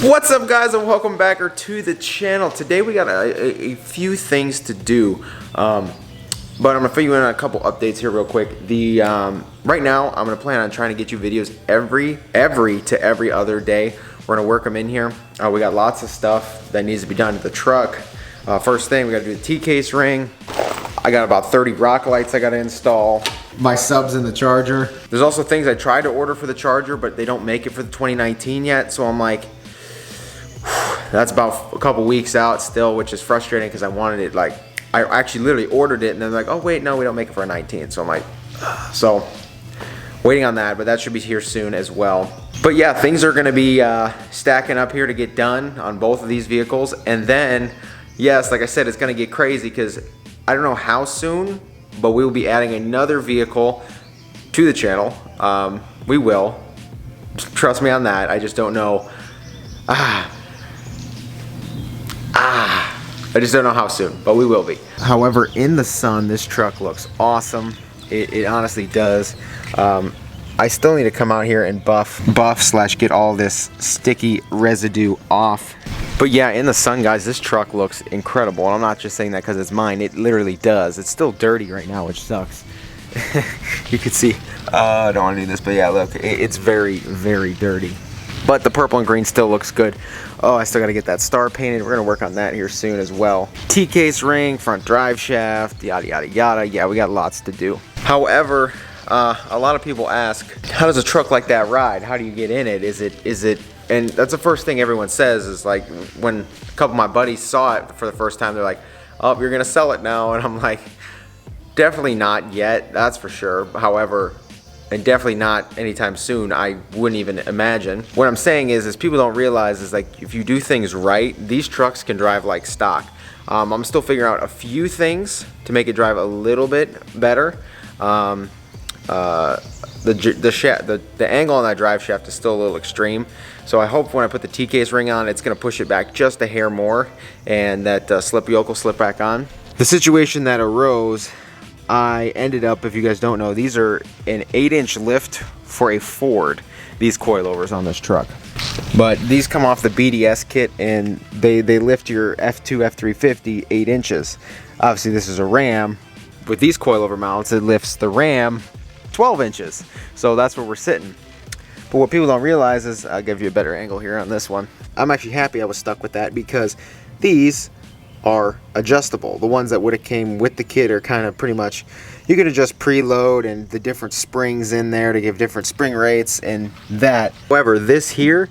What's up, guys, and welcome back to the channel. Today we got a few things to do, but I'm gonna fill you in on a couple updates here real quick. Right now I'm gonna plan on trying to get you videos every other day. We're gonna work them in here. We got lots of stuff that needs to be done to the truck. First thing, we gotta do the T-case ring. I got about 30 rock lights I gotta install. My subs in the charger. There's also things I tried to order for the charger, but they don't make it for the 2019 yet, so I'm like, that's about a couple weeks out still, which is frustrating because I wanted it, like, I actually literally ordered it and then they're like, oh wait, no, we don't make it for a 19. So I'm like, so waiting on that, but that should be here soon as well. But yeah, things are gonna be stacking up here to get done on both of these vehicles. And then, yes, like I said, it's gonna get crazy because I don't know how soon, but we will be adding another vehicle to the channel. We will, trust me on that. I just don't know. I just don't know how soon, but we will be. However, in the sun, this truck looks awesome. It honestly does. I still need to come out here and buff / get all this sticky residue off. But yeah, in the sun, guys, this truck looks incredible. And I'm not just saying that because it's mine. It literally does. It's still dirty right now, which sucks. You can see. I don't want to do this, but yeah, look, it's very, very dirty. But the purple and green still looks good. Oh, I still got to get that star painted. We're going to work on that here soon as well. T-case ring, front drive shaft, yada, yada, yada. Yeah, we got lots to do. However, a lot of people ask, how does a truck like that ride? How do you get in it? Is it, and that's the first thing everyone says is like, when a couple of my buddies saw it for the first time, they're like, oh, you're going to sell it now. And I'm like, definitely not yet, that's for sure. However, and definitely not anytime soon, I wouldn't even imagine. What I'm saying is people don't realize is like, if you do things right, these trucks can drive like stock. I'm still figuring out a few things to make it drive a little bit better. The angle on that drive shaft is still a little extreme. So I hope when I put the T-case ring on, it's gonna push it back just a hair more, and that slip yoke will slip back on. The situation that arose, I ended up, if you guys don't know, these are an 8-inch lift for a Ford, these coilovers on this truck. But these come off the BDS kit and they lift your F2, F350 8 inches. Obviously this is a Ram. With these coilover mounts, it lifts the Ram 12 inches. So that's where we're sitting. But what people don't realize is, I'll give you a better angle here on this one. I'm actually happy I was stuck with that because these are adjustable. The ones that would have came with the kit are kind of pretty much, you can adjust preload and the different springs in there to give different spring rates and that. However, this here,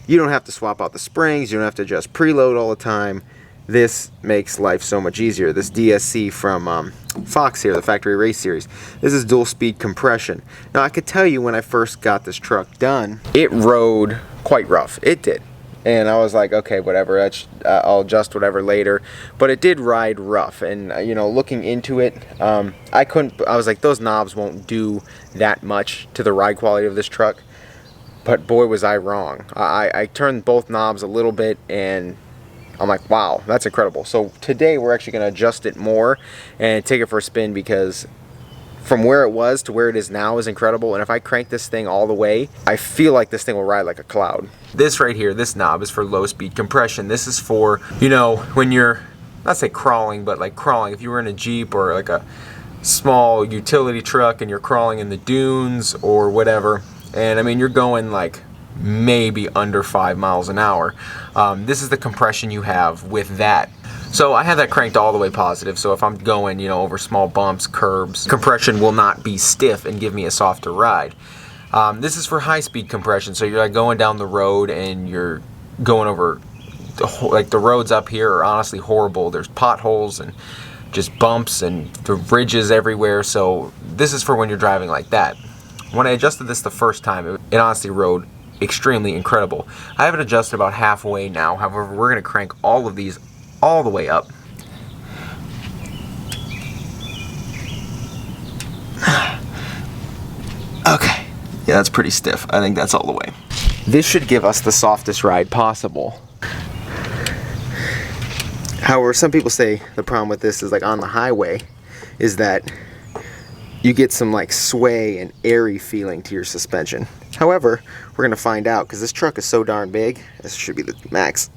you don't have to swap out the springs, you don't have to adjust preload all the time. This makes life so much easier. This DSC from Fox here, the factory race series, this is dual speed compression. Now I could tell you when I first got this truck done, it rode quite rough. It did. And I was like, okay, whatever, I'll adjust whatever later. But it did ride rough. And, you know, looking into it, I was like, those knobs won't do that much to the ride quality of this truck. But boy, was I wrong. I turned both knobs a little bit and I'm like, wow, that's incredible. So today we're actually going to adjust it more and take it for a spin because from where it was to where it is now is incredible. And if I crank this thing all the way, I feel like this thing will ride like a cloud. This right here, this knob is for low speed compression. This is for, you know, when you're, not say crawling, but like crawling. If you were in a Jeep or like a small utility truck and you're crawling in the dunes or whatever, and I mean, you're going like maybe under 5 miles an hour. This is the compression you have with that. So I have that cranked all the way positive, so if I'm going, you know, over small bumps, curbs, compression will not be stiff and give me a softer ride. This is for high-speed compression, so you're like going down the road and you're going over, like the roads up here are honestly horrible. There's potholes and just bumps and the ridges everywhere, so this is for when you're driving like that. When I adjusted this the first time, it honestly rode extremely incredible. I have it adjusted about halfway now. However, we're going to crank all of these all the way up. Okay, yeah, that's pretty stiff. I think that's all the way. This should give us the softest ride possible. However, some people say the problem with this is like on the highway is that you get some like sway and airy feeling to your suspension. However, we're gonna find out because this truck is so darn big. This should be the max.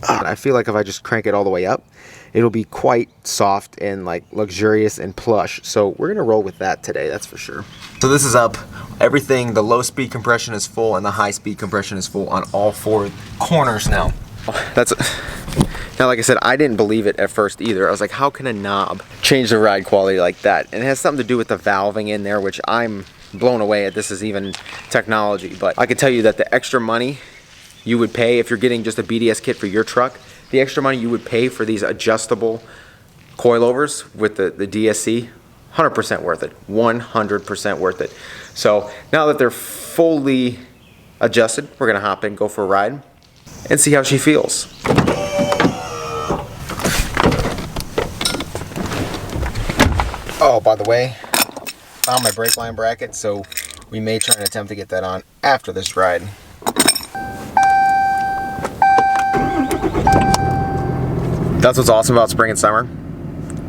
I feel like if I just crank it all the way up, it'll be quite soft and like luxurious and plush. So we're gonna roll with that today, that's for sure. So this is up. Everything, the low speed compression is full and the high speed compression is full on all 4 corners now. Now, like I said, I didn't believe it at first either. I was like, how can a knob change the ride quality like that? And it has something to do with the valving in there, which I'm blown away at. This is even technology. But I can tell you that the extra money you would pay if you're getting just a BDS kit for your truck, the extra money you would pay for these adjustable coilovers with the DSC, 100% worth it. 100% worth it. So now that they're fully adjusted, we're gonna hop in, go for a ride, and see how she feels. Oh, by the way, found my brake line bracket, so we may try and attempt to get that on after this ride. That's what's awesome about spring and summer.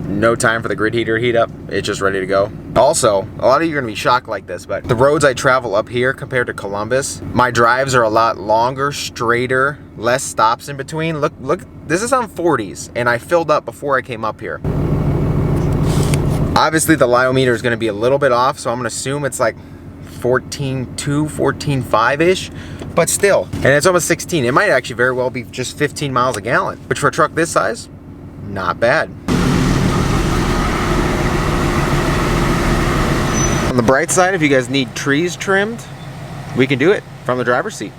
No time for the grid heater to heat up. It's just ready to go. Also, a lot of you are gonna be shocked like this, but the roads I travel up here compared to Columbus, my drives are a lot longer, straighter, less stops in between. Look, this is on 40s, and I filled up before I came up here. Obviously, the lyometer is gonna be a little bit off, so I'm gonna assume it's like 14.2, 14.5-ish, but still, and it's almost 16. It might actually very well be just 15 miles a gallon, which for a truck this size, not bad. On the bright side, if you guys need trees trimmed, we can do it from the driver's seat.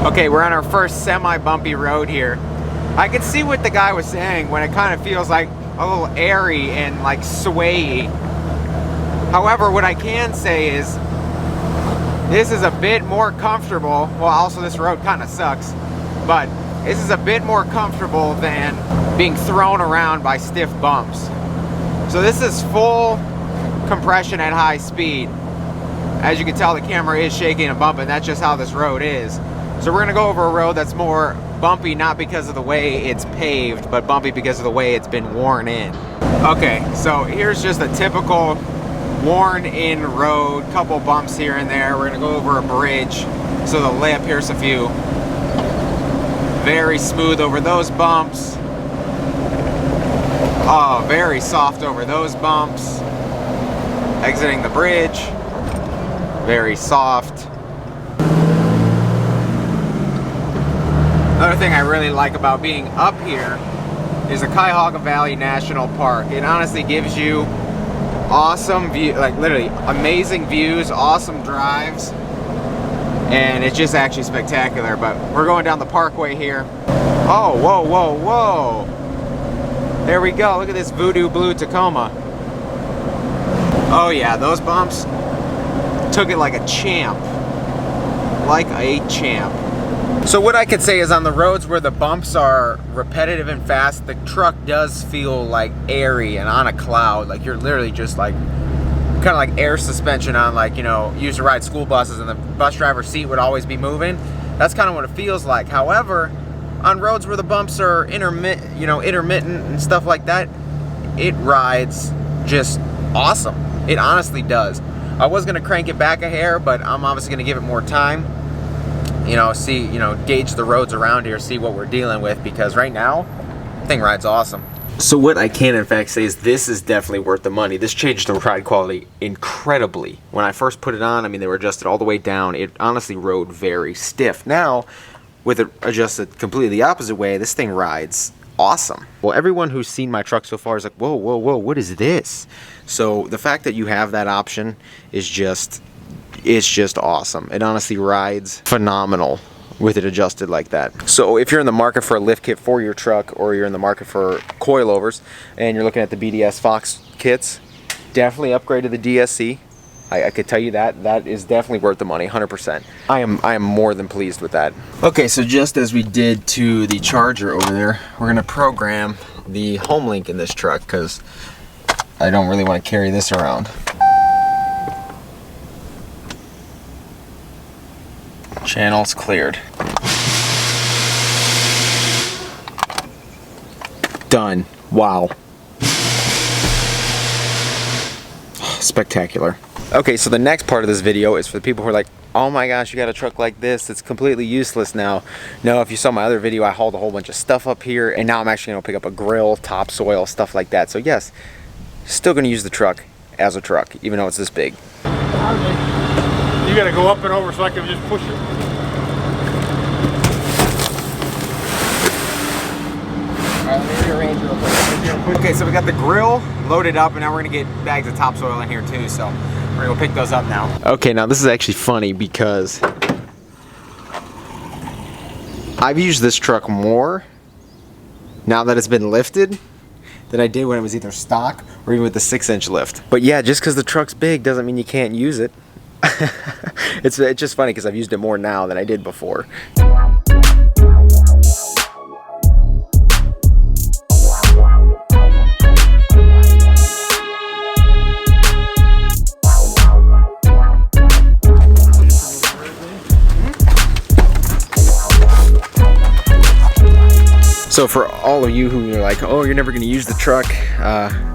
Okay, we're on our first semi-bumpy road here. I can see what the guy was saying when it kind of feels like a little airy and like swayy. However, what I can say is this is a bit more comfortable. Well, also this road kind of sucks, but this is a bit more comfortable than being thrown around by stiff bumps. So this is full compression at high speed. As you can tell, the camera is shaking and bumping. That's just how this road is. So we're gonna go over a road that's more bumpy, not because of the way it's paved, but bumpy because of the way it's been worn in. Okay, so here's just a typical worn in road, couple bumps here and there. We're gonna go over a bridge, so the lip, here's a few. Very smooth over those bumps. Oh, very soft over those bumps. Exiting the bridge, very soft. Another thing I really like about being up here is the Cuyahoga Valley National Park. It honestly gives you awesome view, like literally amazing views, awesome drives, and it's just actually spectacular. But we're going down the parkway here. Oh, whoa, whoa, whoa. There we go, look at this voodoo blue Tacoma. Oh yeah, those bumps took it like a champ. Like a champ. So what I could say is on the roads where the bumps are repetitive and fast, the truck does feel like airy and on a cloud. Like you're literally just like, kind of like air suspension on, like, you know, you used to ride school buses and the bus driver's seat would always be moving. That's kind of what it feels like. However, on roads where the bumps are intermittent and stuff like that, it rides just awesome. It honestly does. I was gonna crank it back a hair, but I'm obviously gonna give it more time. You know, see, you know, gauge the roads around here, see what we're dealing with, because right now, the thing rides awesome. So what I can in fact say is this is definitely worth the money. This changed the ride quality incredibly. When I first put it on, I mean, they were adjusted all the way down. It honestly rode very stiff. Now, with it adjusted completely the opposite way, this thing rides awesome. Well, everyone who's seen my truck so far is like, whoa, whoa, whoa, what is this? So the fact that you have that option is just, it's just awesome. It honestly rides phenomenal with it adjusted like that. So if you're in the market for a lift kit for your truck, or you're in the market for coilovers and you're looking at the BDS Fox kits, definitely upgrade to the DSC. I could tell you that is definitely worth the money, 100%. I am more than pleased with that. Okay, so just as we did to the charger over there, we're gonna program the home link in this truck because I don't really want to carry this around. Channels cleared. Done. Wow. Spectacular. Okay, so the next part of this video is for the people who are like, oh my gosh, you got a truck like this, it's completely useless now. No, if you saw my other video, I hauled a whole bunch of stuff up here, and now I'm actually gonna pick up a grill, topsoil, stuff like that. So yes, still gonna use the truck as a truck, even though it's this big. You gotta go up and over so I can just push it. Alright, let me rearrange real quick. Okay, so we got the grill loaded up, and now we're gonna get bags of topsoil in here too, so we're gonna go pick those up now. Okay, now this is actually funny because I've used this truck more now that it's been lifted than I did when it was either stock or even with the 6-inch lift. But yeah, just because the truck's big doesn't mean you can't use it. It's just funny because I've used it more now than I did before. So for all of you who are like, oh, you're never gonna use the truck,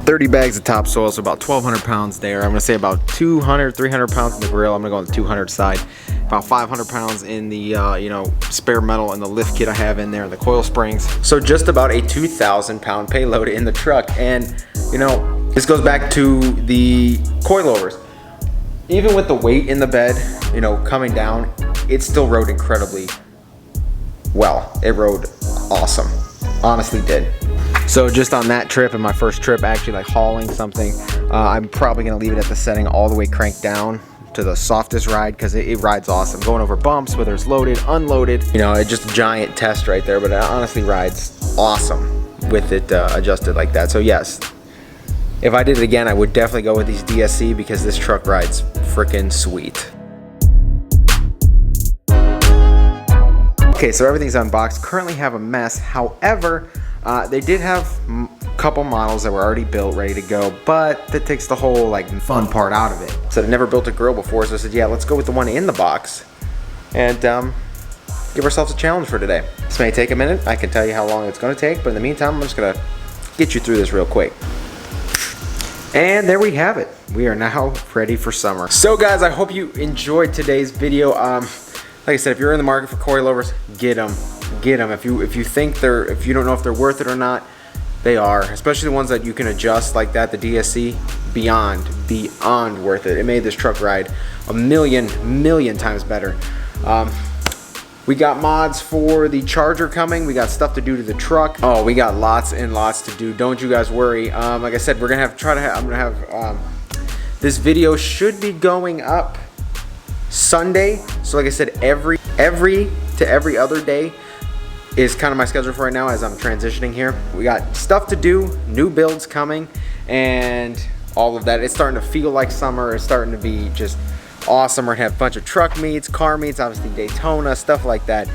30 bags of topsoil, so about 1,200 pounds there. I'm gonna say about 200, 300 pounds in the grill. I'm gonna go on the 200 side. About 500 pounds in the, you know, spare metal and the lift kit I have in there, the coil springs. So just about a 2,000 pound payload in the truck. And, you know, this goes back to the coilovers. Even with the weight in the bed, you know, coming down, it still rode incredibly well. It rode awesome. Honestly did. So just on that trip and my first trip actually like hauling something, I'm probably gonna leave it at the setting all the way cranked down to the softest ride because it rides awesome. Going over bumps, whether it's loaded, unloaded, you know, it's just a giant test right there, but it honestly rides awesome with it adjusted like that. So yes, if I did it again, I would definitely go with these DSC because this truck rides freaking sweet. Okay, so everything's unboxed. Currently have a mess. However, they did have a couple models that were already built, ready to go, but that takes the whole like fun part out of it. So they never built a grill before, so I said, yeah, let's go with the one in the box and give ourselves a challenge for today. This may take a minute. I can tell you how long it's gonna take, but in the meantime, I'm just gonna get you through this real quick. And there we have it. We are now ready for summer. So guys, I hope you enjoyed today's video. Like I said, if you're in the market for coilovers, get them. Get them. If you think if you don't know if they're worth it or not, they are. Especially the ones that you can adjust like that, the DSC, beyond worth it. It made this truck ride a million times better. We got mods for the charger coming. We got stuff to do to the truck. Oh, we got lots and lots to do. Don't you guys worry. Like I said, we're gonna I'm gonna have this video should be going up Sunday. So like I said, every to every other day is kind of my schedule for right now as I'm transitioning here. We got stuff to do, new builds coming, and all of that. It's starting to feel like summer. It's starting to be just awesome. We're gonna have a bunch of truck meets, car meets, obviously Daytona, stuff like that.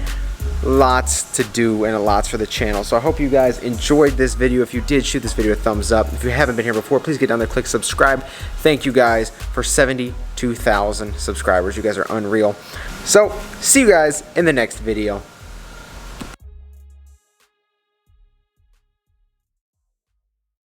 Lots to do and lots for the channel. So I hope you guys enjoyed this video. If you did, shoot this video a thumbs up. If you haven't been here before, please get down there, click subscribe. Thank you guys for 72,000 subscribers. You guys are unreal. So see you guys in the next video.